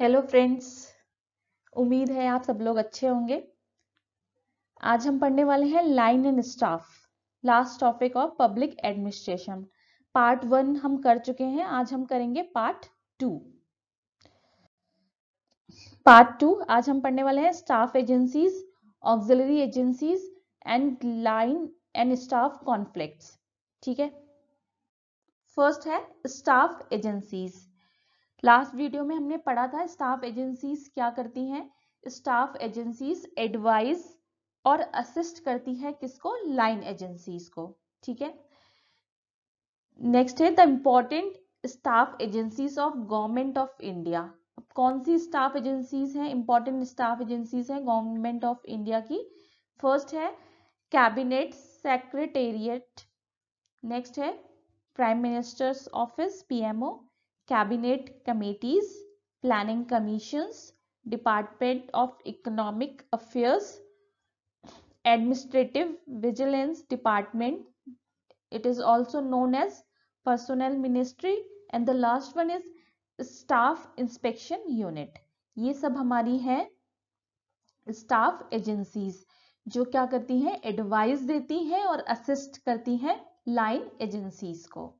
Hello friends. उम्मीद है आप सब लोग अच्छे होंगे। आज हम पढ़ने वाले हैं line and staff, last topic of public administration. Part 1 हम कर चुके हैं, आज हम करेंगे पार्ट 2। पार्ट 2 आज हम पढ़ने वाले हैं staff agencies, auxiliary agencies and line and staff conflicts. ठीक है, फर्स्ट है स्टाफ एजेंसीज। लास्ट वीडियो में हमने पढ़ा था स्टाफ एजेंसीज क्या करती हैं। स्टाफ एजेंसीज एडवाइज और असिस्ट करती है किसको? लाइन एजेंसीज को। ठीक है, नेक्स्ट है the important staff agencies of government of India. कौन सी स्टाफ एजेंसीज हैं? इंपॉर्टेंट स्टाफ एजेंसीज हैं गवर्नमेंट ऑफ इंडिया की। फर्स्ट है कैबिनेट सेक्रेटेरिएट, नेक्स्ट है prime minister's office PMO, cabinet committees, planning commissions, department of economic affairs, administrative vigilance department, it is also known as personnel ministry, and the last one is staff inspection unit। ये सब हमारी है staff agencies जो क्या करती हैं? Advice देती हैं और असिस्ट करती हैं लाइन एजेंसीज को।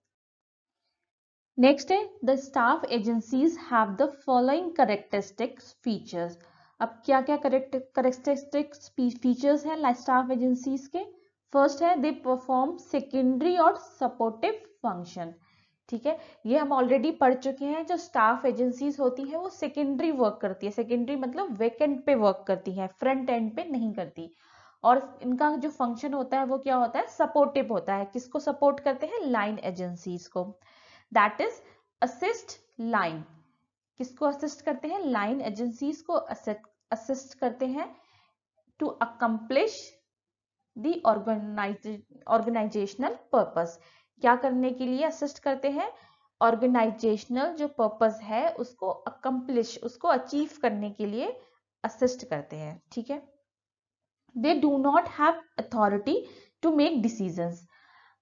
नेक्स्ट है the staff agencies have the following characteristics features. अब क्या क्या कैरेक्टरिस्टिक्स फीचर्स हैं स्टाफ एजेंसीज के? फर्स्ट है दे परफॉर्म सेकेंडरी और सपोर्टिव फंक्शन। ठीक है, ये हम ऑलरेडी पढ़ चुके हैं। जो स्टाफ एजेंसीज होती है वो सेकेंडरी वर्क करती है। सेकेंडरी मतलब वेकेंट पे वर्क करती है, फ्रंट एंड पे नहीं करती। और इनका जो फंक्शन होता है वो क्या होता है? सपोर्टिव होता है। किसको सपोर्ट करते हैं? लाइन एजेंसीज को। That is assist line. किसको असिस्ट करते हैं? लाइन एजेंसीज को असिस्ट करते हैं to accomplish the organizational purpose. क्या करने के लिए असिस्ट करते हैं? ऑर्गेनाइजेशनल जो पर्पस है उसको अकम्प्लिश, उसको अचीव करने के लिए असिस्ट करते हैं। ठीक है, they do not have authority to make decisions.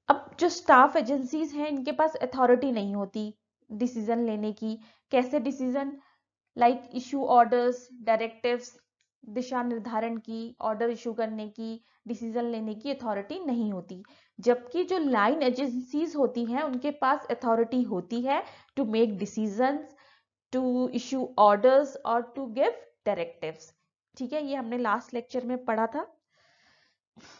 अब जो स्टाफ एजेंसीज हैं इनके पास अथॉरिटी नहीं होती डिसीजन लेने की। कैसे decision? Like issue orders, directives, दिशा निर्धारण की, ऑर्डर इशू करने की, डिसीजन लेने की अथॉरिटी नहीं होती। जबकि जो लाइन एजेंसीज होती हैं उनके पास अथॉरिटी होती है to make decisions, to issue orders और टू गिव डायरेक्टिव्स। ठीक है, ये हमने लास्ट लेक्चर में पढ़ा था।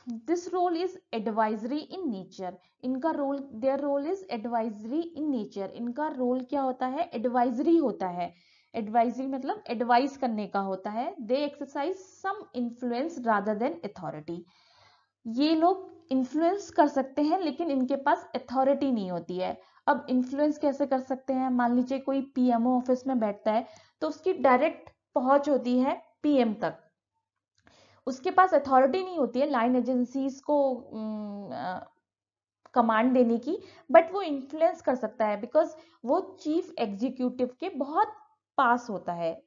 This role is advisory in nature. इनका role, their role is advisory in nature. इनका रोल क्या होता है? एडवाइजरी होता है। एडवाइजरी मतलब एडवाइस करने का होता है। They exercise some influence rather than authority. ये लोग इन्फ्लुएंस कर सकते हैं लेकिन इनके पास अथॉरिटी नहीं होती है। अब इन्फ्लुएंस कैसे कर सकते हैं? मान लीजिए कोई पीएमओ ऑफिस में बैठता है तो उसकी डायरेक्ट पहुंच होती है पीएम तक। उसके पास अथॉरिटी नहीं होती है लाइन एजेंसीज को कमांड देने की, बट वो इन्फ्लुएंस कर सकता है बिकॉज वो चीफ एग्जीक्यूटिव के बहुत पास होता है।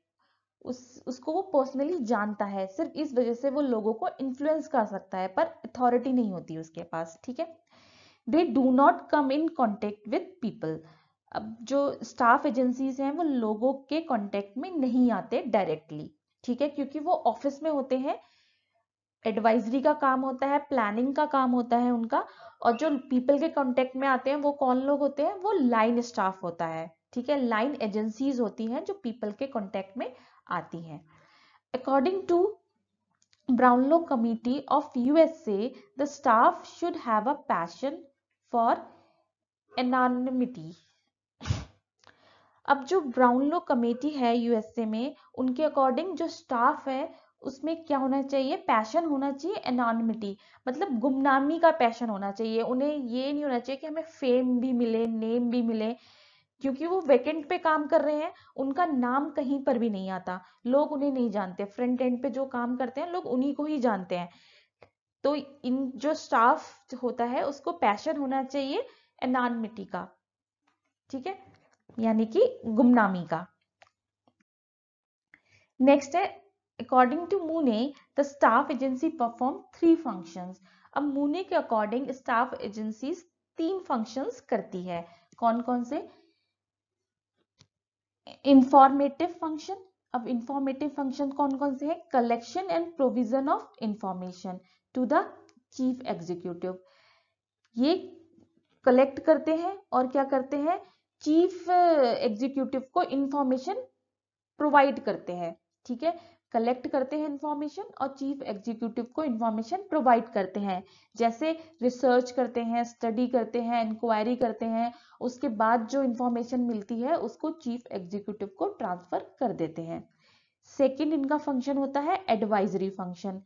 उसको वो पर्सनली जानता है। सिर्फ इस वजह से वो लोगों को इन्फ्लुएंस कर सकता है, पर अथॉरिटी नहीं होती उसके पास। ठीक है, they do not come in contact with people. अब जो स्टाफ एजेंसीज हैं वो लोगों के कॉन्टेक्ट में नहीं आते डायरेक्टली। ठीक है, क्योंकि वो ऑफिस में होते हैं। एडवाइजरी का काम होता है, प्लानिंग का काम होता है उनका। और जो पीपल के कांटेक्ट में आते हैं वो कौन लोग होते हैं? वो लाइन स्टाफ होता है। ठीक है, लाइन एजेंसीज होती हैं जो पीपल के कांटेक्ट में आती हैं। According to Brownlow committee of USA, the staff should have a passion for anonymity. अब जो ब्राउनलो कमेटी है यूएसए में, उनके अकॉर्डिंग जो स्टाफ है उसमें क्या होना चाहिए? पैशन होना चाहिए एनॉनिमिटी, मतलब गुमनामी का पैशन होना चाहिए। उन्हें ये नहीं होना चाहिए कि हमें फेम भी मिले, नेम भी मिले, क्योंकि वो वैकेंट पे काम कर रहे हैं। उनका नाम कहीं पर भी नहीं आता, लोग उन्हें नहीं जानते। फ्रंट एंड पे जो काम करते हैं लोग उन्हीं को ही जानते हैं। तो इन जो स्टाफ होता है उसको पैशन होना चाहिए एनॉनिमिटी का। ठीक है, यानी कि गुमनामी का। नेक्स्ट है according to Mooney the staff agency perform 3 functions. अब मूने के अकॉर्डिंग स्टाफ एजेंसीज 3 फंक्शंस करती है। कौन कौन से? Informative function. अब इंफॉर्मेटिव फंक्शन कौन कौन से हैं? Collection and provision of information to the chief executive. ये कलेक्ट करते हैं और क्या करते हैं? चीफ एग्जीक्यूटिव को इंफॉर्मेशन प्रोवाइड करते हैं। ठीक है, कलेक्ट करते हैं इंफॉर्मेशन और चीफ एग्जीक्यूटिव को इंफॉर्मेशन प्रोवाइड करते हैं। जैसे रिसर्च करते हैं, स्टडी करते हैं, इंक्वायरी करते हैं, उसके बाद जो इंफॉर्मेशन मिलती है उसको चीफ एग्जीक्यूटिव को ट्रांसफर कर देते हैं। सेकंड इनका फंक्शन होता है advisory function.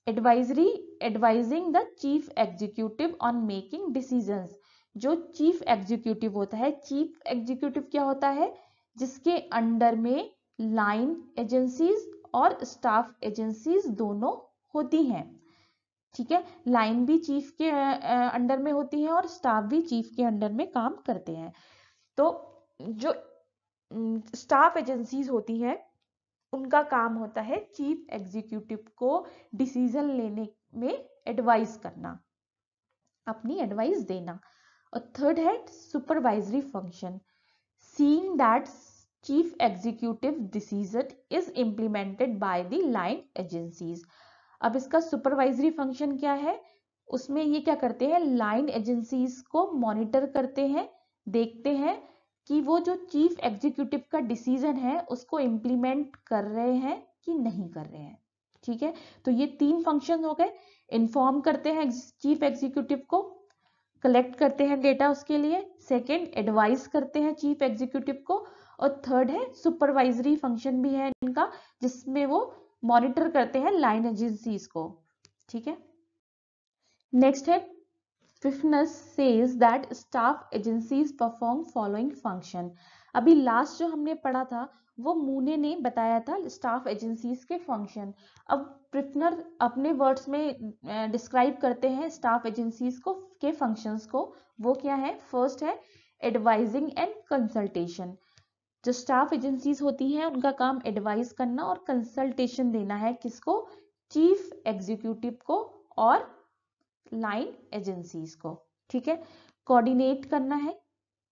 Advisory, advising the chief executive on making decisions. जो चीफ एग्जीक्यूटिव होता है, चीफ एग्जीक्यूटिव क्या होता है? जिसके अंडर में लाइन एजेंसीज और स्टाफ एजेंसीज दोनों होती हैं। ठीक है, लाइन भी चीफ के अंडर में होती है और स्टाफ भी चीफ के अंडर में काम करते हैं। तो जो स्टाफ एजेंसीज होती हैं उनका काम होता है चीफ एग्जीक्यूटिव को डिसीजन लेने में एडवाइस करना, अपनी एडवाइस देना। और थर्ड है supervisory function, seeing that chief executive decision is implemented by the line agencies. अब इसका सुपरवाइजरी फंक्शन क्या है? उसमें ये क्या करते हैं? लाइन एजेंसीज को मॉनिटर करते हैं, देखते हैं कि वो जो चीफ एग्जीक्यूटिव का डिसीजन है उसको इम्प्लीमेंट कर रहे हैं कि नहीं कर रहे हैं। ठीक है, तो ये तीन फंक्शन हो गए। इन्फॉर्म करते हैं चीफ एग्जीक्यूटिव को, कलेक्ट करते हैं डेटा उसके लिए, सेकंड एडवाइस करते हैं चीफ एग्जीक्यूटिव को, और थर्ड है सुपरवाइजरी फंक्शन भी है इनका जिसमें वो मॉनिटर करते हैं लाइन एजेंसीज को। ठीक है, नेक्स्ट है Pfiffners says that staff agencies perform following function। अभी लास्ट जो हमने पढ़ा था वो मूने ने बताया था स्टाफ एजेंसीज के फंक्शन। अब प्रिफनर अपने वर्ड्स में डिस्क्राइब करते हैं स्टाफ एजेंसीज को के फंक्शंस को। वो क्या है? फर्स्ट है एडवाइजिंग एंड कंसल्टेशन। जो स्टाफ एजेंसीज होती हैं उनका काम एडवाइस करना और कंसल्टेशन देना है, किसको? चीफ एग्जीक्यूटिव को और लाइन एजेंसीज को। ठीक है, कोऑर्डिनेट करना है,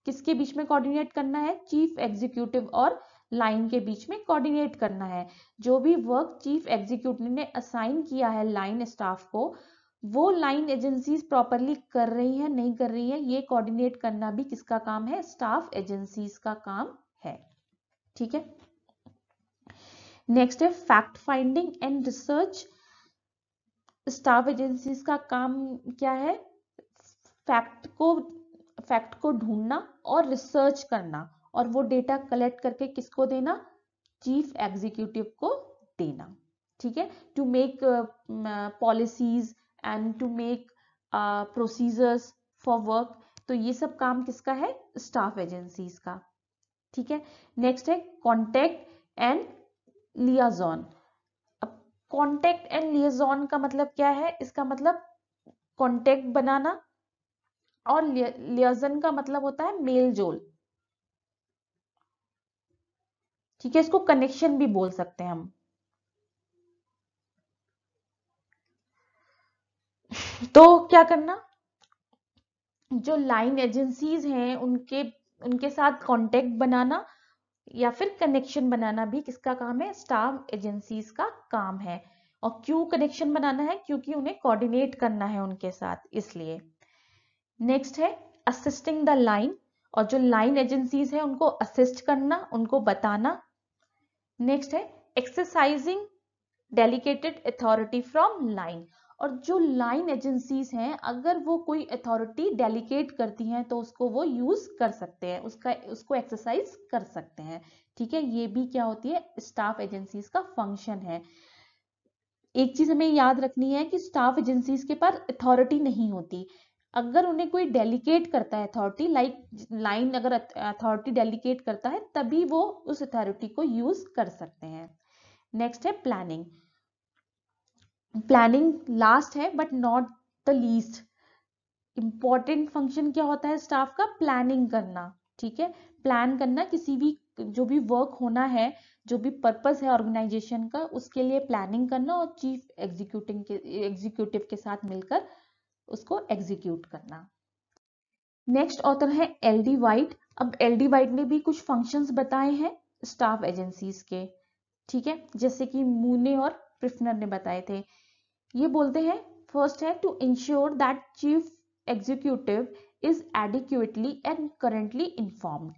किसके बीच में कोऑर्डिनेट करना है? चीफ एग्जीक्यूटिव और लाइन के बीच में कोऑर्डिनेट करना है। जो भी वर्क चीफ एग्जीक्यूटिव ने असाइन किया है लाइन स्टाफ को, वो लाइन एजेंसीज प्रॉपरली कर रही है नहीं कर रही है, ये कोऑर्डिनेट करना भी किसका काम है? स्टाफ एजेंसीज का काम है। ठीक है, नेक्स्ट है fact finding and research. Staff agencies का काम क्या है? फैक्ट को ढूंढना और रिसर्च करना, और वो डेटा कलेक्ट करके किसको देना? चीफ एग्जीक्यूटिव को देना। ठीक है, to make policies and to make procedures for work. तो ये सब काम किसका है? स्टाफ एजेंसीज का। ठीक है, नेक्स्ट है कॉन्टेक्ट एंड लियाजॉन। कॉन्टेक्ट एंड लियाजॉन का मतलब क्या है? इसका मतलब कॉन्टेक्ट बनाना, और लियाजन का मतलब होता है मेल जोल। ठीक है, इसको कनेक्शन भी बोल सकते हैं हम। तो क्या करना? जो लाइन एजेंसीज हैं उनके साथ कांटेक्ट बनाना या फिर कनेक्शन बनाना भी किसका काम है? स्टाफ एजेंसीज का काम है। और क्यों कनेक्शन बनाना है? क्योंकि उन्हें कोऑर्डिनेट करना है उनके साथ, इसलिए। नेक्स्ट है असिस्टिंग द लाइन, और जो लाइन एजेंसीज है उनको असिस्ट करना, उनको बताना। नेक्स्ट है exercising delegated authority from line, और जो लाइन एजेंसीज हैं अगर वो कोई अथॉरिटी डेलीगेट करती हैं तो उसको वो यूज कर सकते हैं, उसको एक्सरसाइज कर सकते हैं। ठीक है, ये भी क्या होती है? स्टाफ एजेंसीज का फंक्शन है। एक चीज हमें याद रखनी है कि स्टाफ एजेंसीज के पास अथॉरिटी नहीं होती। अगर उन्हें कोई डेलीगेट करता है अथॉरिटी, लाइक लाइन अगर अथॉरिटी डेलीगेट करता है तभी वो उस अथॉरिटी को यूज कर सकते हैं। नेक्स्ट है प्लानिंग। प्लानिंग लास्ट है but not the least important function क्या होता है स्टाफ का? प्लानिंग करना। ठीक है, प्लान करना, किसी भी जो भी वर्क होना है, जो भी पर्पस है ऑर्गेनाइजेशन का, उसके लिए प्लानिंग करना और चीफ एग्जीक्यूटिव के साथ मिलकर उसको एग्जीक्यूट करना। नेक्स्ट ऑथर है एल डी वाइट। अब एल डी वाइट ने भी कुछ फंक्शंस बताए हैं स्टाफ एजेंसीज के, ठीक है, जैसे कि मूने और प्रिफनर ने बताए थे। ये बोलते हैं फर्स्ट है to ensure that chief executive is adequately and currently informed.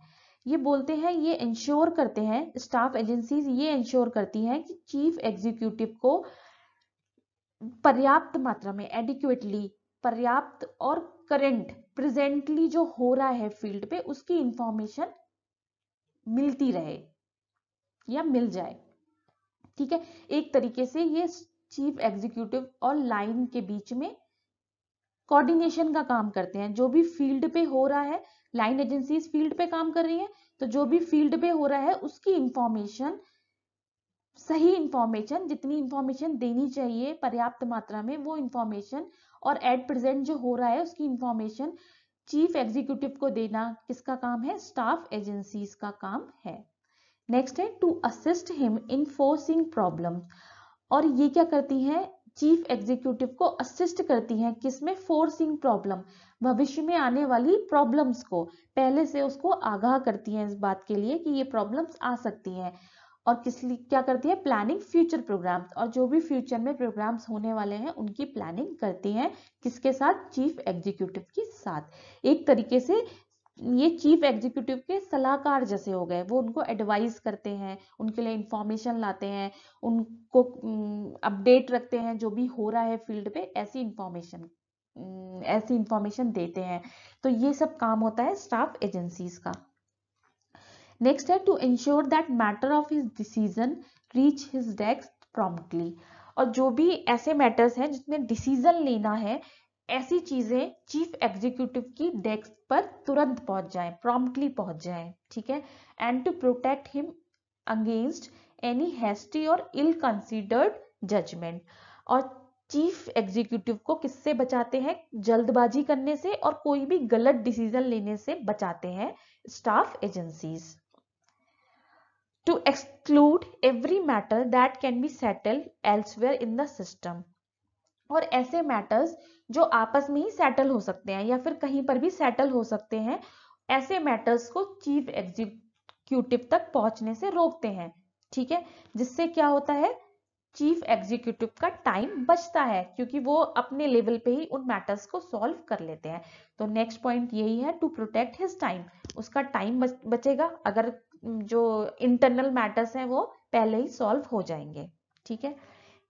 ये बोलते हैं, ये इंश्योर करते हैं, स्टाफ एजेंसीज ये इंश्योर करती हैं कि चीफ एग्जीक्यूटिव को पर्याप्त मात्रा में, एडिक्वेटली पर्याप्त और करंट प्रेजेंटली जो हो रहा है फील्ड पे उसकी इंफॉर्मेशन मिलती रहे या मिल जाए, ठीक है। एक तरीके से ये चीफ एग्जीक्यूटिव और लाइन के बीच में कोऑर्डिनेशन का काम करते हैं। जो भी फील्ड पे हो रहा है, लाइन एजेंसीज फील्ड पे काम कर रही है, तो जो भी फील्ड पे हो रहा है उसकी इंफॉर्मेशन, सही इंफॉर्मेशन, जितनी इंफॉर्मेशन देनी चाहिए पर्याप्त मात्रा में वो इंफॉर्मेशन और एट प्रेजेंट जो हो रहा है उसकी इंफॉर्मेशन चीफ एग्जीक्यूटिव को देना किसका काम है? स्टाफ एजेंसीज का काम है। नेक्स्ट है to assist him in forcing problem. और ये क्या करती हैं? चीफ एग्जीक्यूटिव को असिस्ट करती हैं किसमें? फोर्सिंग प्रॉब्लम, भविष्य में आने वाली प्रॉब्लम्स को पहले से उसको आगाह करती हैं इस बात के लिए कि ये प्रॉब्लम्स आ सकती हैं। और किस लिए क्या करती है? प्लानिंग फ्यूचर प्रोग्राम्स, और जो भी फ्यूचर में प्रोग्राम्स होने वाले हैं उनकी प्लानिंग करती हैं किसके साथ? चीफ एग्जीक्यूटिव के साथ। एक तरीके से ये चीफ एग्जीक्यूटिव के सलाहकार जैसे हो गए, वो उनको एडवाइस करते हैं, उनके लिए इंफॉर्मेशन लाते हैं, उनको अपडेट रखते हैं जो भी हो रहा है फील्ड पे, ऐसी इंफॉर्मेशन देते हैं। तो ये सब काम होता है स्टाफ एजेंसीज का। नेक्स्ट है to ensure that matter of his decision reach his desk promptly. और जो भी ऐसे मैटर्स हैं जिसमें डिसीजन लेना है, ऐसी चीजें चीफ एग्जीक्यूटिव की डेस्क पर तुरंत पहुंच जाएं, प्रॉम्प्टली पहुंच जाएं, ठीक है। And to protect him against any hasty or ill considered judgment. और चीफ एग्जीक्यूटिव को किससे बचाते हैं? जल्दबाजी करने से और कोई भी गलत डिसीजन लेने से बचाते हैं staff agencies. To exclude every matter that can be settled elsewhere in the system। और ऐसे मैटर्स जो आपस में ही सेटल हो सकते हैं या फिर कहीं पर भी सेटल हो सकते हैं, ऐसे मैटर्स को चीफ एग्जीक्यूटिव तक पहुंचने से रोकते हैं, ठीक है। जिससे क्या होता है? चीफ एग्जीक्यूटिव का टाइम बचता है क्योंकि वो अपने लेवल पे ही उन मैटर्स को सॉल्व कर लेते हैं। तो नेक्स्ट पॉइंट यही है, टू प्रोटेक्ट हिज टाइम, उसका टाइम बचेगा अगर जो इंटरनल मैटर्स हैं वो पहले ही सॉल्व हो जाएंगे, ठीक है।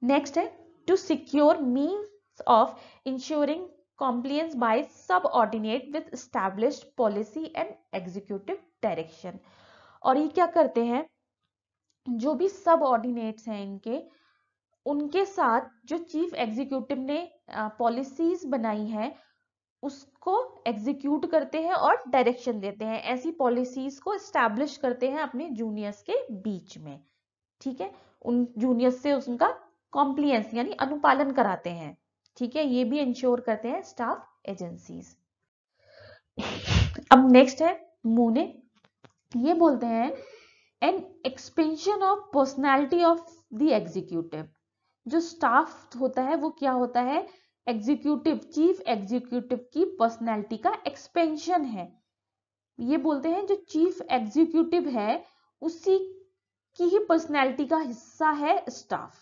नेक्स्ट है to secure means of ensuring compliance by subordinate with established policy and executive direction। और ये क्या करते हैं? जो भी सब ऑर्डिनेट्स हैं इनके, उनके साथ जो चीफ एग्जीक्यूटिव ने पॉलिसीज बनाई है उसको एग्जीक्यूट करते हैं और डायरेक्शन देते हैं, ऐसी पॉलिसीज को एस्टैब्लिश करते हैं अपने जूनियर्स के बीच में, ठीक है। उन जूनियर्स से उनका कॉम्प्लियंस यानी अनुपालन कराते हैं, ठीक है। ये भी इंश्योर करते हैं स्टाफ एजेंसीज। अब नेक्स्ट है मूने। ये बोलते हैं N expansion of personality of the executive. जो स्टाफ होता है वो क्या होता है? एग्जीक्यूटिव, चीफ एग्जीक्यूटिव की पर्सनैलिटी का एक्सपेंशन है। ये बोलते हैं जो चीफ एग्जीक्यूटिव है उसी की ही पर्सनैलिटी का हिस्सा है स्टाफ,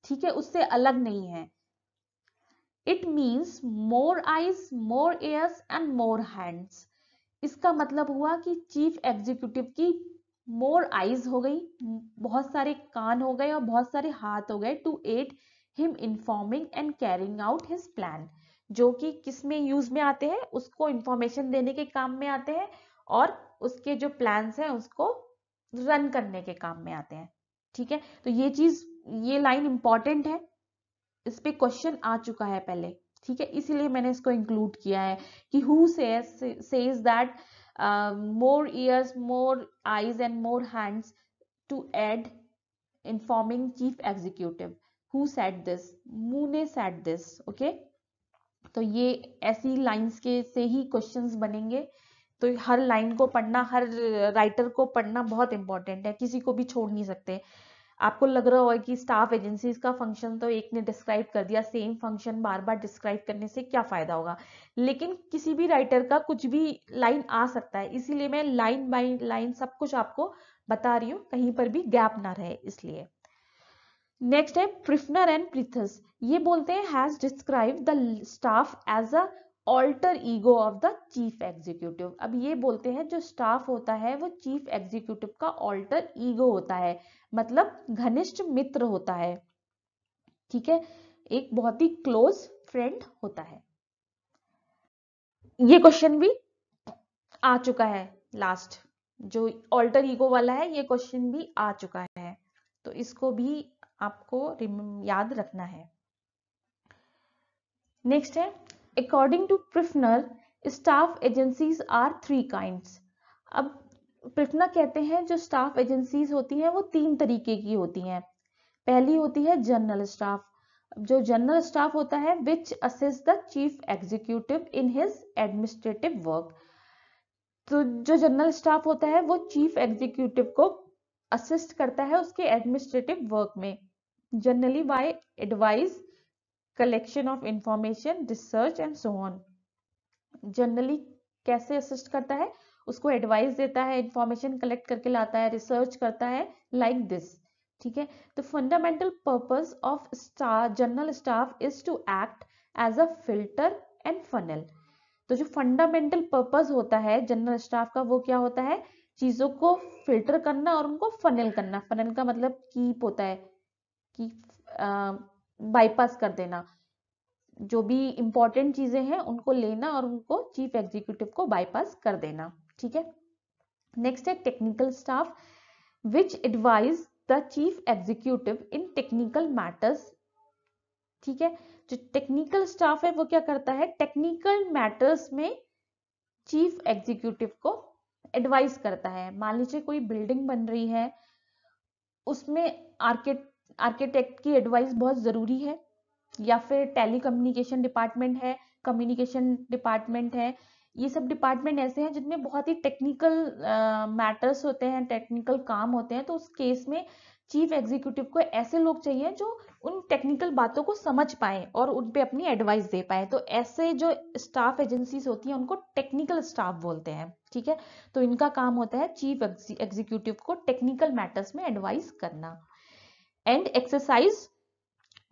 ठीक है, उससे अलग नहीं है। It means more eyes, more ears and more hands. इसका मतलब हुआ कि चीफ एग्जीक्यूटिव की मोर आईज हो गई, बहुत सारे कान हो गए और बहुत सारे हाथ हो गए, to aid him informing and carrying out his plan. जो कि किस में यूज में आते हैं? उसको इंफॉर्मेशन देने के काम में आते हैं और उसके जो प्लान्स हैं उसको रन करने के काम में आते हैं, ठीक है। तो ये लाइन इंपॉर्टेंट है, इस पे क्वेश्चन आ चुका है पहले, ठीक है, इसीलिए मैंने इसको इंक्लूड किया है कि who says that more ears, more eyes and more hands to add informing chief executive। Who said this? Moone said this, okay। तो ये ऐसी लाइंस के से ही क्वेश्चंस बनेंगे। तो हर लाइन को पढ़ना, हर राइटर को पढ़ना बहुत इंपॉर्टेंट है, किसी को भी छोड़ नहीं सकते। आपको लग रहा होगा कि स्टाफ एजेंसीज का फंक्शन तो एक ने डिस्क्राइब कर दिया, सेम फंक्शन बार बार डिस्क्राइब करने से क्या फायदा होगा? लेकिन किसी भी राइटर का कुछ भी लाइन आ सकता है, इसीलिए मैं लाइन बाय लाइन सब कुछ आपको बता रही हूँ, कहीं पर भी गैप ना रहे इसलिए। नेक्स्ट है प्रिफनर एंड प्रीथस, ये बोलते हैं has describe the staff as a alter ego of the chief executive. अब ये बोलते हैं जो स्टाफ होता है वो चीफ एग्जीक्यूटिव का ऑल्टर ईगो होता है, मतलब घनिष्ठ मित्र होता है, ठीक है, एक बहुत ही क्लोज फ्रेंड होता है। ये क्वेश्चन भी आ चुका है, लास्ट जो ऑल्टर ईगो वाला है ये क्वेश्चन भी आ चुका है, तो इसको भी आपको याद रखना है। नेक्स्ट है according to Pfiffner staff agencies are 3 kinds. अब प्रिफनर कहते हैं जो स्टाफ एजेंसीज होती हैं वो 3 तरीके की होती हैं। पहली होती है जनरल स्टाफ, जो जनरल स्टाफ होता है which assist the chief executive in his administrative work. तो जो जनरल स्टाफ होता है वो चीफ एग्जीक्यूटिव को असिस्ट करता है उसके एडमिनिस्ट्रेटिव वर्क में, generally by advice, collection of information, research and so on. Generally कैसे असिस्ट करता है, उसको एडवाइस देता है, इंफॉर्मेशन कलेक्ट करके लाता है, रिसर्च करता है, लाइक दिस, ठीक है। तो fundamental purpose of general staff is to act as a filter and funnel. तो जो फंडामेंटल पर्पस होता है जनरल स्टाफ का वो क्या होता है, चीजों को फिल्टर करना और उनको फनल करना। फनल का मतलब कीप होता है कि बाईपास कर देना, जो भी इंपॉर्टेंट चीजें हैं उनको लेना और उनको चीफ एग्जीक्यूटिव को बाईपास कर देना, ठीक है। नेक्स्ट है technical staff which advise the chief executive in technical matters, ठीक है। जो टेक्निकल स्टाफ है वो क्या करता है, टेक्निकल मैटर्स में चीफ एग्जीक्यूटिव को एडवाइस करता है। मान लीजिए कोई बिल्डिंग बन रही है, उसमें आर्किटेक्ट की एडवाइस बहुत जरूरी है, या फिर टेलीकम्युनिकेशन डिपार्टमेंट है, कम्युनिकेशन डिपार्टमेंट है, ये सब डिपार्टमेंट ऐसे हैं जिनमें बहुत ही टेक्निकल मैटर्स होते हैं, टेक्निकल काम होते हैं। तो उस केस में चीफ एग्जीक्यूटिव को ऐसे लोग चाहिए जो उन टेक्निकल बातों को समझ पाए और उन पे अपनी एडवाइस दे पाए। तो ऐसे जो स्टाफ एजेंसीज होती हैं उनको टेक्निकल स्टाफ बोलते हैं, ठीक है। तो इनका काम होता है चीफ एग्जीक्यूटिव को टेक्निकल मैटर्स में एडवाइस करना एंड एक्सरसाइज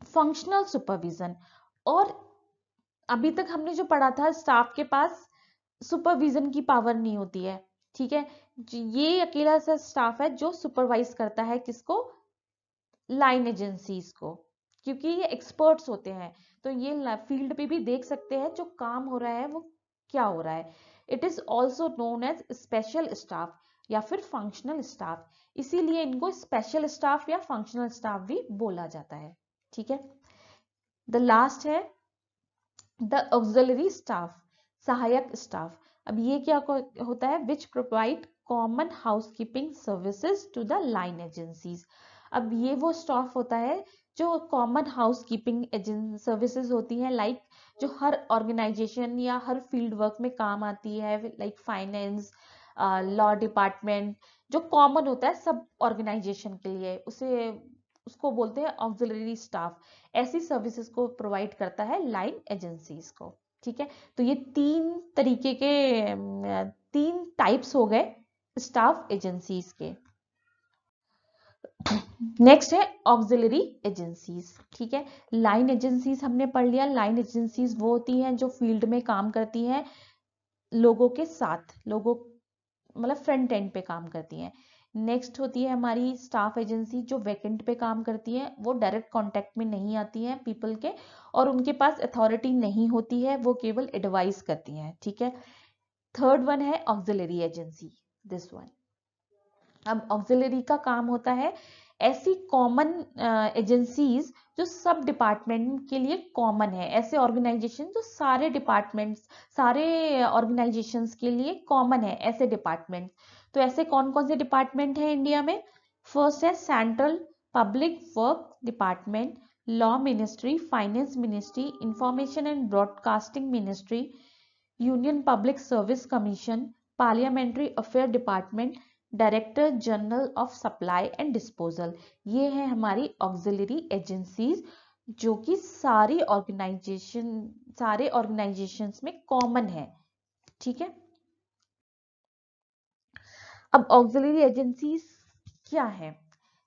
फंक्शनल सुपरविजन। और अभी तक हमने जो पढ़ा था स्टाफ के पास सुपरविजन की पावर नहीं होती है, ठीक है। ये अकेला सा स्टाफ है जो सुपरवाइज करता है किसको, लाइन एजेंसीज को, क्योंकि ये एक्सपर्ट्स होते हैं। तो ये फील्ड पे भी देख सकते हैं जो काम हो रहा है वो क्या हो रहा है। It is also known as special staff या फिर फंक्शनल स्टाफ, इसीलिए इनको स्पेशल स्टाफ या फंक्शनल स्टाफ भी बोला जाता है, ठीक है। द लास्ट है द ऑक्सिलरी स्टाफ, सहायक स्टाफ। अब ये क्या होता है, which provide common housekeeping services to the line agencies. अब ये वो स्टाफ होता है जो कॉमन हाउसकीपिंग सर्विसेज होती है, लाइक जो हर ऑर्गेनाइजेशन या हर फील्ड वर्क में काम आती है, लाइक फाइनेंस, लॉ डिपार्टमेंट, जो कॉमन होता है सब ऑर्गेनाइजेशन के लिए, उसको बोलते हैं ऑक्सिलरी स्टाफ। ऐसी सर्विसेज को प्रोवाइड करता है लाइन एजेंसीज को, ठीक है। तो ये 3 तरीके के 3 टाइप्स हो गए स्टाफ एजेंसीज के। नेक्स्ट है ऑक्सिलरी एजेंसीज, ठीक है। लाइन एजेंसीज हमने पढ़ लिया। लाइन एजेंसीज वो होती हैं जो फील्ड में काम करती हैं लोगों के साथ, लोगों मतलब फ्रंट एंड पे काम करती हैं। नेक्स्ट होती है हमारी स्टाफ एजेंसी जो वैकेंट पे काम करती है, वो डायरेक्ट कांटेक्ट में नहीं आती हैं पीपल के और उनके पास अथॉरिटी नहीं होती है, वो केवल एडवाइस करती हैं, ठीक है। थर्ड वन है ऑक्सिलरी एजेंसी, दिस वन। अब ऑक्सिलरी का काम होता है ऐसी कॉमन एजेंसीज जो सब डिपार्टमेंट के लिए कॉमन है, ऐसे ऑर्गेनाइजेशन जो सारे डिपार्टमेंट्स, सारे ऑर्गेनाइजेशंस के लिए कॉमन है, ऐसे डिपार्टमेंट। तो ऐसे कौन कौन से डिपार्टमेंट हैं इंडिया में, फर्स्ट है central public work department, law ministry, finance ministry, information and broadcasting ministry, union public service commission, parliamentary affair department, director general of supply and disposal. ये है हमारी ऑक्सिलरी एजेंसीज जो कि सारे ऑर्गेनाइजेशंस में कॉमन है, ठीक है। अब ऑक्सिलरी एजेंसीज क्या है?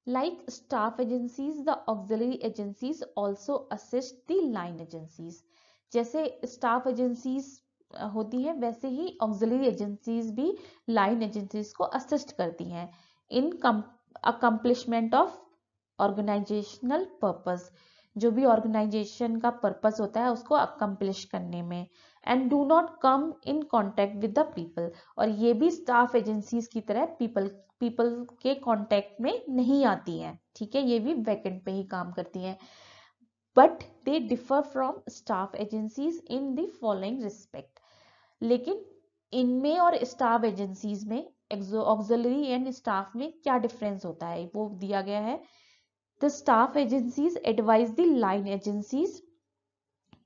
Like staff agencies, the auxiliary agencies also assist the line agencies. जैसे स्टाफ एजेंसीज होती है वैसे ही ऑक्सिलरी एजेंसीज भी लाइन एजेंसीज को असिस्ट करती हैं इन अकम्प्लिशमेंट ऑफ ऑर्गेनाइजेशनल पर्पस। जो भी ऑर्गेनाइजेशन का पर्पस होता है उसको अकम्प्लिश करने में। And do not come in contact with the people, और ये भी स्टाफ एजेंसीज की तरह पीपल के कांटेक्ट में नहीं आती हैं, ठीक है, ये भी वैकेंट पे ही काम करती हैं। But they differ from staff agencies in the following respect. लेकिन इनमें और स्टाफ एजेंसीज में, ऑक्सिलरी एंड स्टाफ में क्या डिफरेंस होता है वो दिया गया है। The staff agencies advise the line agencies,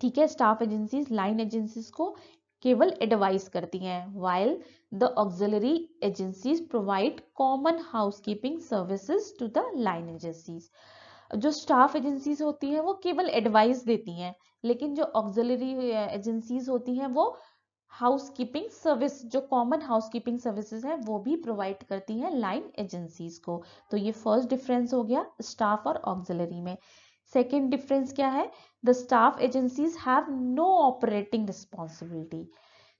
ठीक है, स्टाफ एजेंसीज लाइन एजेंसीज को केवल एडवाइस करती हैं, while the auxiliary agencies provide common housekeeping services to the line agencies। जो स्टाफ एजेंसीज होती हैं वो केवल एडवाइस देती हैं, लेकिन जो ऑक्सिलरी एजेंसीज होती हैं वो हाउसकीपिंग सर्विस, जो कॉमन हाउसकीपिंग सर्विसेज हैं वो भी प्रोवाइड करती हैं लाइन एजेंसीज को। तो ये फर्स्ट डिफरेंस हो गया स्टाफ और ऑक्सिलरी में। सेकेंड डिफरेंस क्या है? The staff agencies have no operating responsibility.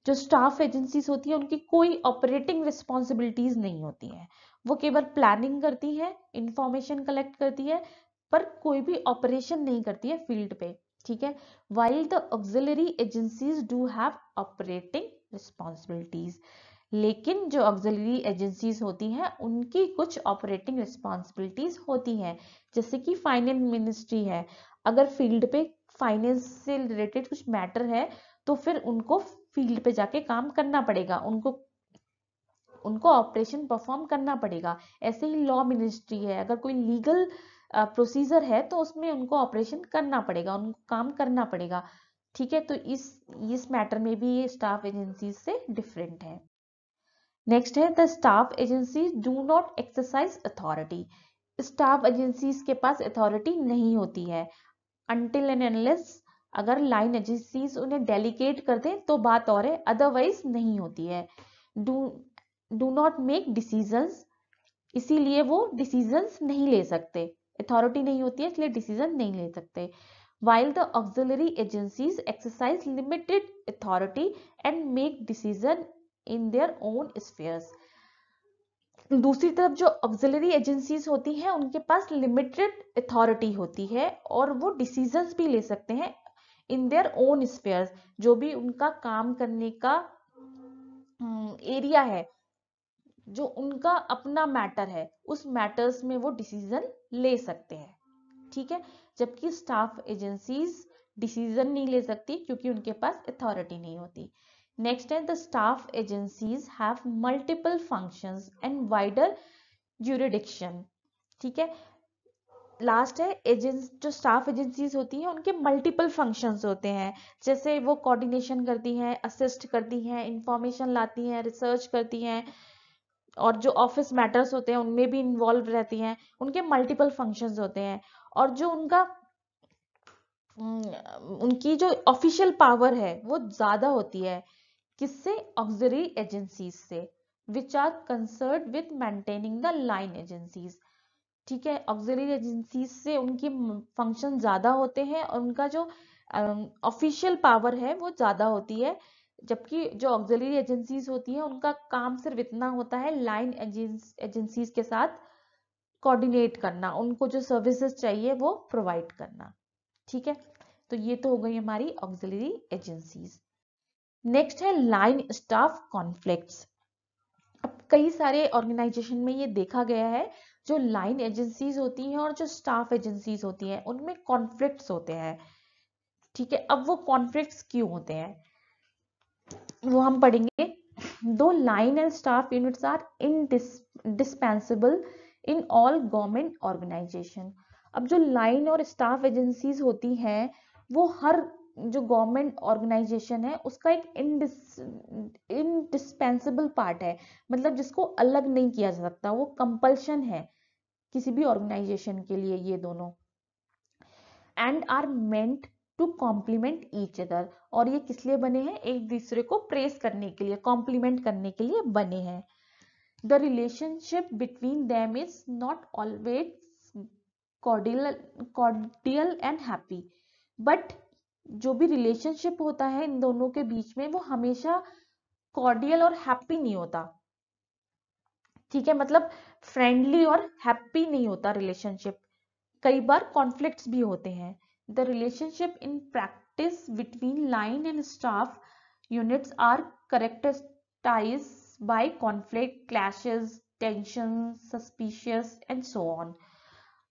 जो स्टाफ एजेंसीज होती है उनकी कोई ऑपरेटिंग रिस्पॉन्सिबिलिटीज नहीं होती हैं, वो केवल प्लानिंग करती है, इंफॉर्मेशन कलेक्ट करती है, पर कोई भी ऑपरेशन नहीं करती है फील्ड पे, ठीक है। while the auxiliary agencies do have operating responsibilities, लेकिन जो ऑक्सिलरी एजेंसीज होती हैं उनकी कुछ ऑपरेटिंग रिस्पॉन्सिबिलिटीज होती हैं, जैसे कि फाइनेंस मिनिस्ट्री है, अगर फील्ड पे फाइनेंस से रिलेटेड कुछ मैटर है तो फिर उनको फील्ड पे जाके काम करना पड़ेगा, उनको ऑपरेशन परफॉर्म करना पड़ेगा। ऐसे ही लॉ मिनिस्ट्री है, अगर कोई लीगल प्रोसीजर है तो उसमें उनको ऑपरेशन करना पड़ेगा, उनको काम करना पड़ेगा, ठीक है। तो इस मैटर में भी ये स्टाफ एजेंसी से डिफरेंट है। नेक्स्ट है the staff agency do not exercise authority. Staff agencies के पास अथॉरिटी नहीं होती है अनटिल एंड अनलेस अगर लाइन एजेंसीज उन्हें डेलीगेट कर दें तो बात और है, अदरवाइज नहीं होती है। डू नॉट मेक डिसीजंस, इसीलिए वो डिसीजंस नहीं ले सकते, अथॉरिटी नहीं होती है इसलिए डिसीजन नहीं ले सकते। while the auxiliary agencies exercise limited authority and make decision in their own spheres। दूसरी तरफ जो ऑक्सिलरी एजेंसीज होती हैं उनके पास लिमिटेड अथॉरिटी होती है और वो डिसीजंस भी ले सकते हैं इन देयर ओन स्फेयर्स, जो भी उनका काम करने का एरिया है, जो उनका अपना मैटर है, उस मैटर्स में वो डिसीजन ले सकते हैं, ठीक है। जबकि स्टाफ एजेंसीज डिसीजन नहीं ले सकती क्योंकि उनके पास अथॉरिटी नहीं होती। नेक्स्ट है the staff agencies have multiple functions and wider jurisdiction, ठीक है। लास्ट है जो स्टाफ एजेंसीज होती हैं उनके मल्टीपल फंक्शंस होते हैं, जैसे वो कोऑर्डिनेशन करती हैं, असिस्ट करती हैं, इंफॉर्मेशन लाती हैं, रिसर्च करती हैं, और जो ऑफिस मैटर्स होते हैं उनमें भी इन्वॉल्व रहती हैं, उनके मल्टीपल फंक्शंस होते हैं। और जो उनकी जो ऑफिशियल पावर है वो ज्यादा होती है, किससे? ऑक्सिलरी एजेंसीज से, which are concerned with maintaining the line agencies, ठीक है। ऑक्सिलरी एजेंसीज से उनकी फंक्शन ज्यादा होते हैं और उनका जो ऑफिशियल पावर है वो ज्यादा होती है, जबकि जो ऑक्सिलरी एजेंसीज होती हैं उनका काम सिर्फ इतना होता है लाइन एजेंसीज के साथ कोऑर्डिनेट करना, उनको जो सर्विसेज चाहिए वो प्रोवाइड करना, ठीक है। तो ये तो हो गई हमारी ऑक्सिलरी एजेंसीज। नेक्स्ट है लाइन स्टाफ कॉन्फ्लिक्ट्स। अब कई सारे ऑर्गेनाइजेशन में ये देखा गया है, जो लाइन एजेंसीज होती हैं और जो स्टाफ एजेंसीज होती हैं उनमें कॉन्फ्लिक्ट्स होते हैं, ठीक है। अब वो कॉन्फ्लिक्ट्स क्यों होते हैं वो हम पढ़ेंगे। दो line and staff units are indispensable in all government organization. अब जो लाइन और स्टाफ एजेंसीज होती हैं वो हर जो गवर्नमेंट ऑर्गेनाइजेशन है उसका एक इंडिस्पेंसिबल पार्ट है, मतलब जिसको अलग नहीं किया जा सकता, वो कंपल्शन है किसी भी ऑर्गेनाइजेशन के लिए ये दोनों। And are meant to complement each other, और ये किस लिए बने हैं? एक दूसरे को प्रेस करने के लिए, कॉम्प्लीमेंट करने के लिए बने हैं। The relationship between them is not always cordial and happy, but जो भी रिलेशनशिप होता है इन दोनों के बीच में वो हमेशा कॉर्डियल और हैप्पी नहीं होता, ठीक है, मतलब फ्रेंडली और हैप्पी नहीं होता रिलेशनशिप, कई बार कॉन्फ्लिक्ट्स भी होते हैं। The relationship in practice between line and staff units are characterize by conflict, clashes, tension, suspicious and so on.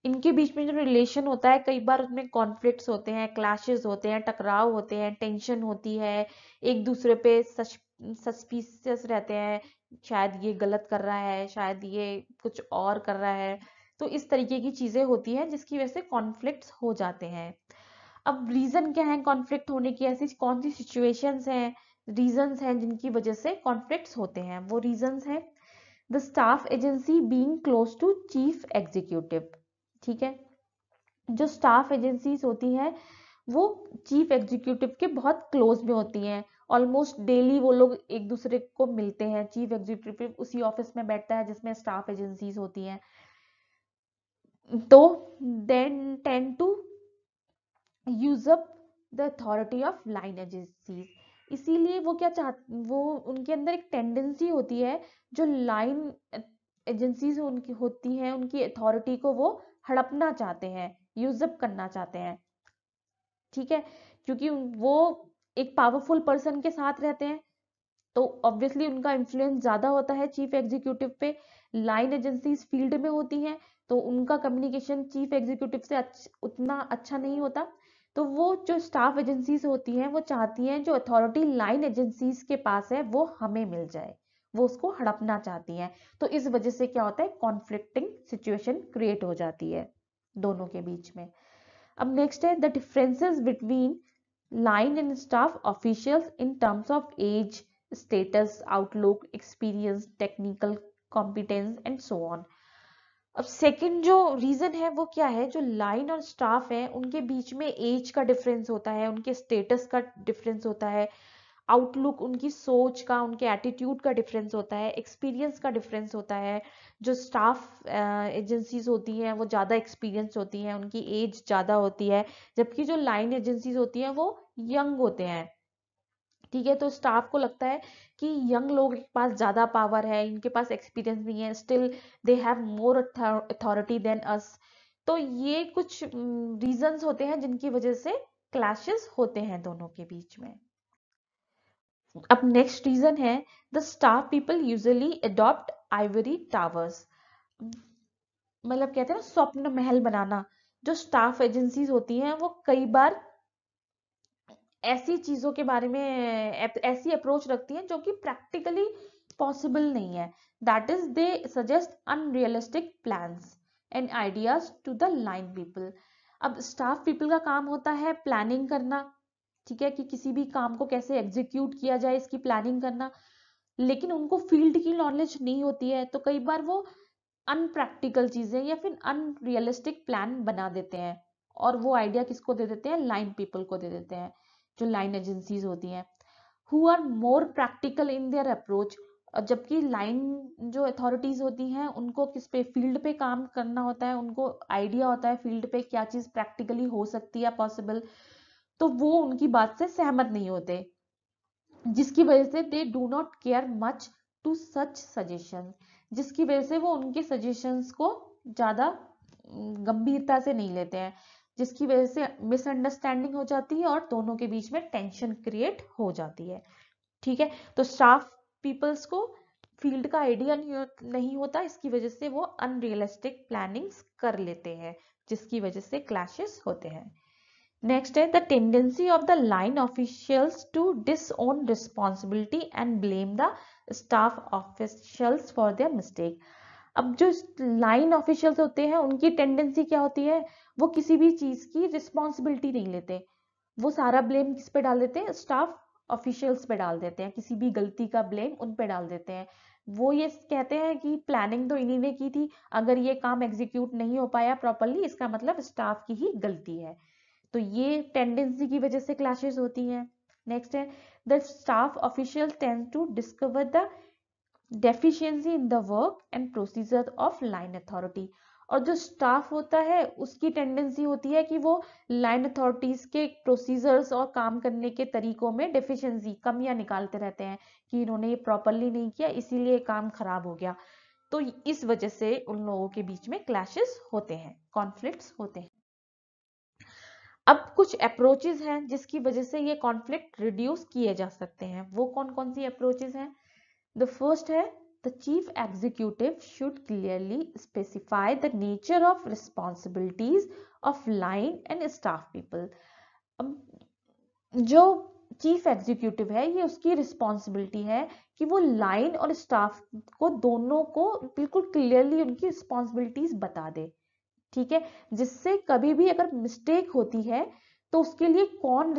इनके बीच में जो रिलेशन होता है कई बार उसमें कॉन्फ्लिक्ट्स होते हैं, क्लैशेस होते हैं, टकराव होते हैं, टेंशन होती है, एक दूसरे पे सस्पिशियस रहते हैं, शायद ये गलत कर रहा है, शायद ये कुछ और कर रहा है, तो इस तरीके की चीजें होती हैं जिसकी वजह से कॉन्फ्लिक्ट्स हो जाते हैं। अब रीजन क्या है कॉन्फ्लिक्ट होने की, ऐसी कौन सी सिचुएशंस हैं, रीजंस हैं जिनकी वजह से कॉन्फ्लिक्ट्स होते हैं? वो रीजंस हैं the staff agency being close to chief executive, ठीक है, जो स्टाफ एजेंसीज होती हैं वो चीफ एग्जीक्यूटिव के बहुत क्लोज में होती हैं, ऑलमोस्ट डेली वो लोग एक दूसरे को मिलते हैं, चीफ एग्जीक्यूटिव उसी ऑफिस में बैठता है जिसमें स्टाफ एजेंसीज होती हैं, तो then tend to use up the authority of line agencies, इसीलिए वो क्या वो उनके अंदर एक टेंडेंसी होती है जो लाइन एजेंसीज उनकी होती हैं उनकी अथॉरिटी को वो हड़पना चाहते हैं, यूजअप करना चाहते हैं, ठीक है, क्योंकि वो एक पावरफुल पर्सन के साथ रहते हैं तो ऑब्वियसली उनका इन्फ्लुएंस ज्यादा होता है चीफ एग्जीक्यूटिव पे। लाइन एजेंसीज फील्ड में होती हैं तो उनका कम्युनिकेशन चीफ एग्जीक्यूटिव से उतना अच्छा नहीं होता, तो वो जो स्टाफ एजेंसीज होती हैं वो चाहती हैं जो अथॉरिटी लाइन एजेंसीज के पास है वो हमें मिल जाए, वो उसको हड़पना चाहती हैं, तो इस वजह से क्या होता है कॉन्फ्लिक्टिंग सिचुएशन क्रिएट हो जाती है दोनों के बीच में। अब नेक्स्ट है the differences between line and staff officials in terms of age, status, outlook, experience, technical competence and so on। अब सेकंड जो रीजन है वो क्या है, जो लाइन और स्टाफ है उनके बीच में एज का डिफरेंस होता है, उनके स्टेटस का डिफरेंस होता है, आउटलुक उनकी सोच का उनके एटीट्यूड का डिफरेंस होता है, एक्सपीरियंस का डिफरेंस होता है। जो स्टाफ एजेंसीज होती हैं वो ज़्यादा एक्सपीरियंस होती हैं, उनकी एज ज़्यादा होती है, जबकि जो लाइन एजेंसीज होती हैं वो यंग होते हैं, ठीक है, तो स्टाफ को लगता है कि यंग लोगों के पास ज़्यादा पावर है, इनके पास एक्सपीरियंस नहीं है, still they have more authority than us, तो ये कुछ रीजंस होते हैं जिनकी वजह से क्लैशेस होते हैं दोनों के बीच में। अब नेक्स्ट रीजन है the staff people usually adopt Ivory towers, मतलब कहते हैं ना स्वप्न महल बनाना, जो स्टाफ एजेंसीज होती हैं वो कई बार ऐसी चीजों के बारे में ऐसी अप्रोच रखती हैं जो कि प्रैक्टिकली पॉसिबल नहीं है, that is they suggest unrealistic plans and ideas to the line people. अब स्टाफ पीपल का काम होता है प्लानिंग करना, ठीक है, कि किसी भी काम को कैसे एग्जीक्यूट किया जाए इसकी प्लानिंग करना, लेकिन उनको फील्ड की नॉलेज नहीं होती है तो कई बार वो अनप्रैक्टिकल चीजें या फिर अनरियलिस्टिक प्लान बना देते हैं, और वो आइडिया किसको दे देते हैं, लाइन पीपल को दे देते हैं, जो लाइन एजेंसीज होती हैं, who are more practical in their approach. जबकि लाइन जो अथॉरिटीज होती हैं उनको किस पे, फील्ड पे काम करना होता है, उनको आइडिया होता है फील्ड पे क्या चीज प्रैक्टिकली हो सकती है पॉसिबल, तो वो उनकी बात से सहमत नहीं होते, जिसकी वजह से they do not care much to such suggestion, जिसकी वजह से वो उनके सजेशंस को ज्यादा गंभीरता से नहीं लेते हैं, जिसकी वजह से मिसअंडरस्टैंडिंग हो जाती है और दोनों के बीच में टेंशन क्रिएट हो जाती है, ठीक है, तो स्टाफ पीपल्स को फील्ड का आइडिया नहीं होता, इसकी वजह से वो अनरियलिस्टिक प्लानिंग्स कर लेते हैं जिसकी वजह से क्लैशेस होते हैं। नेक्स्ट है the tendency of the line officials to disown responsibility and blame the staff officials for their mistake. अब जो लाइन ऑफिशियल्स होते हैं उनकी टेंडेंसी क्या होती है, वो किसी भी चीज की रिस्पॉन्सिबिलिटी नहीं लेते, वो सारा ब्लेम किस पे डाल देते हैं, स्टाफ ऑफिशियल्स पे डाल देते हैं, किसी भी गलती का ब्लेम उन पे डाल देते हैं, वो ये कहते हैं कि प्लानिंग तो इन्हीं ने की थी, अगर ये काम एग्जीक्यूट नहीं हो पाया प्रॉपरली इसका मतलब स्टाफ की ही गलती है, तो ये टेंडेंसी की वजह से क्लैशेस होती हैं। नेक्स्ट है the staff official tend to discover the deficiency in the work and procedure of line authority. और जो स्टाफ होता है उसकी टेंडेंसी होती है कि वो लाइन अथॉरिटीज के प्रोसीजर्स और काम करने के तरीकों में डेफिशिएंसी, कमियां निकालते रहते हैं कि इन्होंने ये प्रॉपरली नहीं किया इसीलिए काम खराब हो गया। तो इस वजह से उन लोगों के बीच में क्लैशेस होते हैं, कॉन्फ्लिक्ट्स होते हैं। अब कुछ अप्रोचेस हैं जिसकी वजह से ये कॉन्फ्लिक्ट रिड्यूस किए जा सकते हैं। वो कौन कौन सी अप्रोचेस हैं? द फर्स्ट है, the chief executive should clearly specify the nature of responsibilities of line and staff people. जो चीफ एग्जीक्यूटिव है ये उसकी रिस्पॉन्सिबिलिटी है कि वो लाइन और स्टाफ को दोनों को बिल्कुल क्लियरली उनकी रिस्पॉन्सिबिलिटीज बता दे, ठीक है, जिससे कभी भी अगर मिस्टेक होती है तो उसके लिए कौन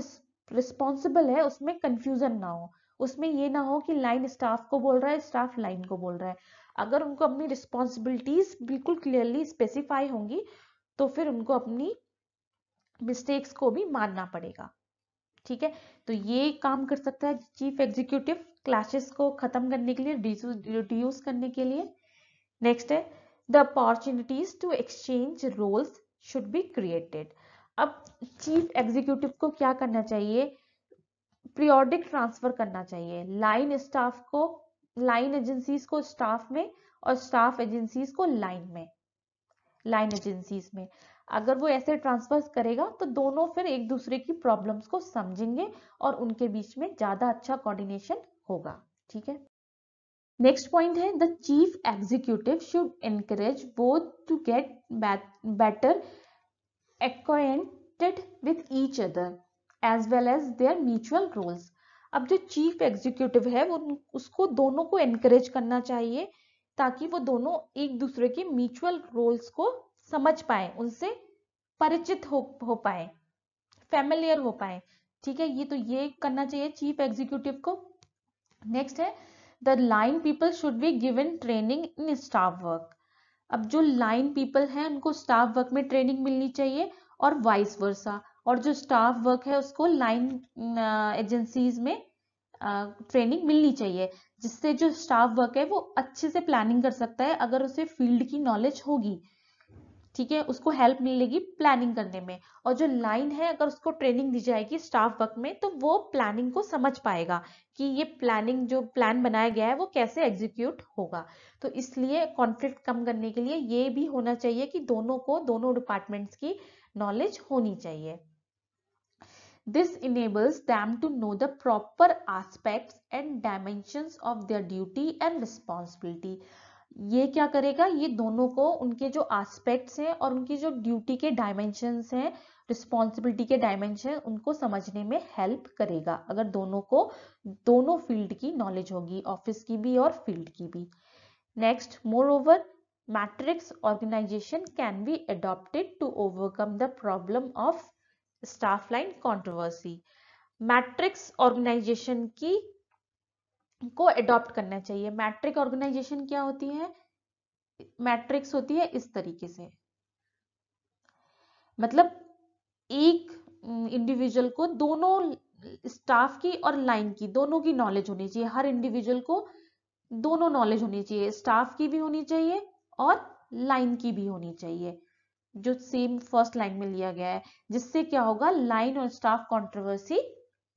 रिस्पॉन्सिबल है उसमें कंफ्यूजन ना हो। उसमें ये ना हो कि लाइन स्टाफ को बोल रहा है, स्टाफ लाइन को बोल रहा है। अगर उनको अपनी रिस्पॉन्सिबिलिटीज बिल्कुल क्लियरली स्पेसिफाई होंगी तो फिर उनको अपनी मिस्टेक्स को भी मानना पड़ेगा, ठीक है। तो ये काम कर सकता है चीफ एग्जीक्यूटिव क्लैशेस को खत्म करने के लिए, रिड्यूस करने के लिए। नेक्स्ट है, the opportunities to exchange roles should be created. अब चीफ एग्जीक्यूटिव को क्या करना चाहिए? पीरियोडिक ट्रांसफर करना चाहिए लाइन स्टाफ को, लाइन एजेंसीज को स्टाफ में और स्टाफ एजेंसीज को लाइन में, लाइन एजेंसीज में। अगर वो ऐसे ट्रांसफर करेगा तो दोनों फिर एक दूसरे की प्रॉब्लम्स को समझेंगे और उनके बीच में ज्यादा अच्छा कोऑर्डिनेशन होगा, ठीक है। नेक्स्ट पॉइंट है, the chief executive should encourage both to get better acquainted with each other as well as their mutual roles। अब जो चीफ एग्जीक्यूटिव है वो उसको दोनों को एनकरेज करना चाहिए ताकि वो दोनों एक दूसरे के म्यूचुअल रोल्स को समझ पाए, उनसे परिचित हो पाए, फैमिलियर हो पाए, ठीक है। ये करना चाहिए चीफ एग्जीक्यूटिव को। नेक्स्ट है, the line people should be given training in staff work. अब जो लाइन पीपल हैं उनको स्टाफ वर्क में ट्रेनिंग मिलनी चाहिए और वाइस वर्सा, और जो स्टाफ वर्क है उसको लाइन एजेंसीज में ट्रेनिंग मिलनी चाहिए, जिससे जो स्टाफ वर्क है वो अच्छे से प्लानिंग कर सकता है अगर उसे फील्ड की नॉलेज होगी, ठीक है, उसको हेल्प मिलेगी प्लानिंग करने में। और जो लाइन है अगर उसको ट्रेनिंग दी जाएगी स्टाफ वर्क में तो वो प्लानिंग को समझ पाएगा कि ये प्लानिंग, जो प्लान बनाया गया है वो कैसे एग्जीक्यूट होगा। तो इसलिए कॉन्फ्लिक्ट कम करने के लिए ये भी होना चाहिए कि दोनों को, दोनों डिपार्टमेंट्स की नॉलेज होनी चाहिए। This enables them to know the proper aspects and dimensions of their duty and responsibility। ये क्या करेगा? ये दोनों को उनके जो एस्पेक्ट्स हैं और उनकी जो ड्यूटी के डायमेंशंस हैं, रिस्पॉन्सिबिलिटी के डायमेंशन, उनको समझने में हेल्प करेगा अगर दोनों को दोनों फील्ड की नॉलेज होगी, ऑफिस की भी और फील्ड की भी। Next, moreover matrix organization can be adopted to overcome the problem of staff line controversy. Matrix organization की को अडॉप्ट करना चाहिए। मैट्रिक ऑर्गेनाइजेशन क्या होती है? मैट्रिक्स होती है इस तरीके से, मतलब एक इंडिविजुअल को दोनों स्टाफ की और लाइन की दोनों की नॉलेज होनी चाहिए। हर इंडिविजुअल को दोनों नॉलेज होनी चाहिए, स्टाफ की भी होनी चाहिए और लाइन की भी होनी चाहिए, जो सेम फर्स्ट लाइन में लिया गया है, जिससे क्या होगा, लाइन और स्टाफ कंट्रोवर्सी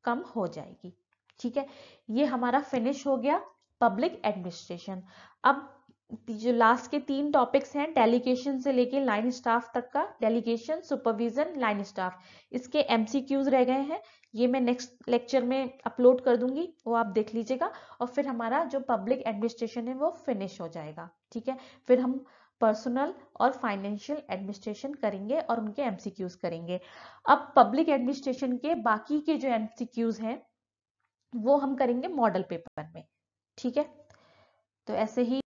कम हो जाएगी, ठीक है। ये हमारा फिनिश हो गया पब्लिक एडमिनिस्ट्रेशन। अब जो लास्ट के 3 टॉपिक्स हैं, डेलीगेशन से लेके लाइन स्टाफ तक का, डेलीगेशन, सुपरविजन, लाइन स्टाफ, इसके एमसीक्यूज रह गए हैं। ये मैं नेक्स्ट लेक्चर में अपलोड कर दूंगी, वो आप देख लीजिएगा। और फिर हमारा जो पब्लिक एडमिनिस्ट्रेशन है वो फिनिश हो जाएगा, ठीक है। फिर हम पर्सनल और फाइनेंशियल एडमिनिस्ट्रेशन करेंगे और उनके एमसीक्यूज करेंगे। अब पब्लिक एडमिनिस्ट्रेशन के बाकी के जो एमसीक्यूज हैं वो हम करेंगे मॉडल पेपर में, ठीक है। तो ऐसे ही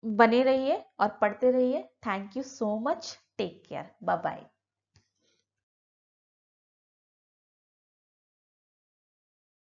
बने रहिए और पढ़ते रहिए। Thank you so much, take care, bye bye.